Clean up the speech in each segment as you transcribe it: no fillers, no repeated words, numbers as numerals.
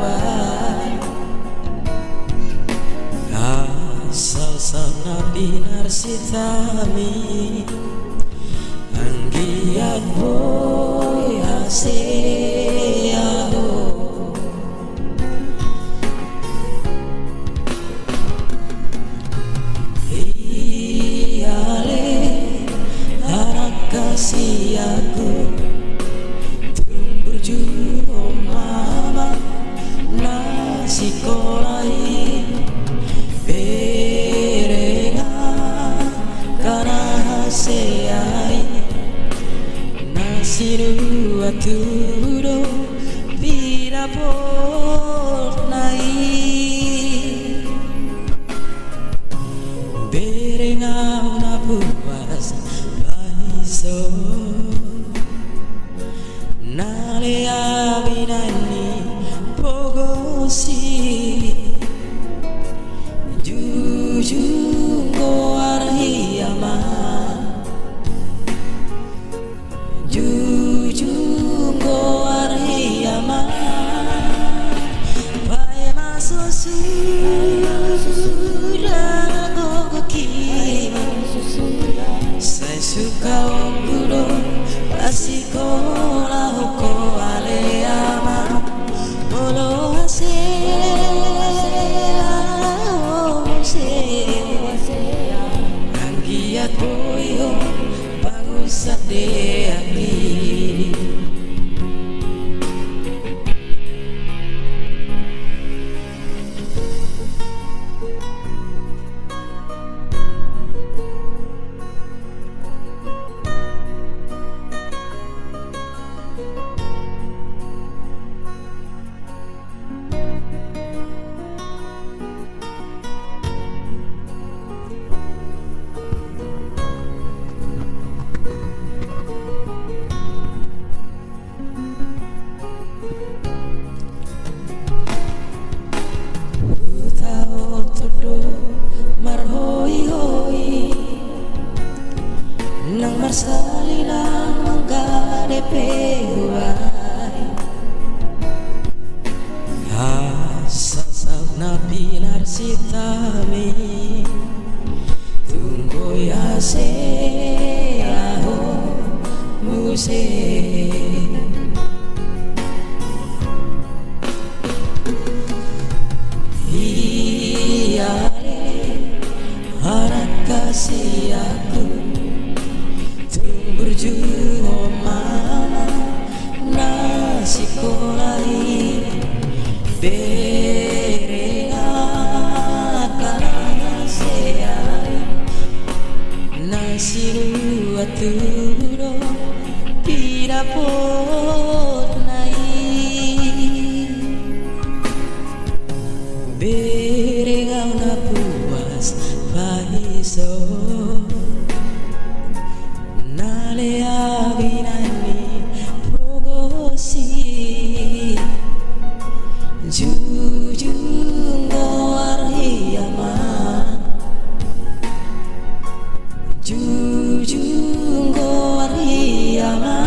buai asal-asal binar sitami anggiat boy haseaho iyale harap kasih aku tumbur mama nasi kolai berenga karena haseai nasi dua turo pira pornai berenga una puas baiso nale abinani pogosi jujungo arhiyama jujungo arhiyama pai masusudah gogoki saya suka onggulo pasikola hoko aleama bolo anggiat boyo bagus ade akili nang marsalilang manggade pehuai asal na pilar sitami tunggu ya se aho muse iyale harap kasih aku berjuang mama nasi kolai berenga karena seai nasi dua turo pira pornai berenga una puas paiso nale abinani pogosi jujungo arhiyama jujungo arhiyama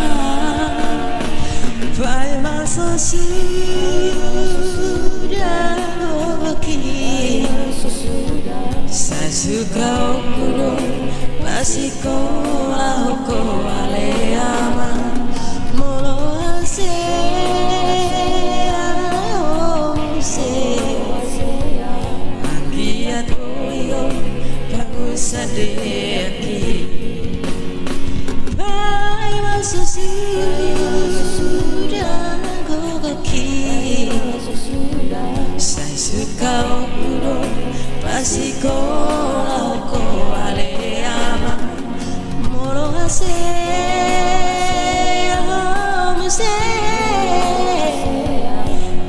pai masusudah gogoki saya suka okudo pasikola hoko aleama molo anggiat boyo bagus ade akili pai masusudah gogoki saya suka okudo pasikola hoko aleama molo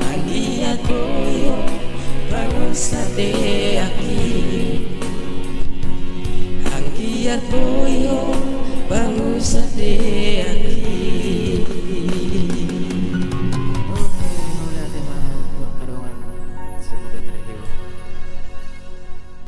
anggiat boyo bagus ade akili anggiat boyo bagus ade akili. Oke, mulai tema Kadongan Sri Putri Trio.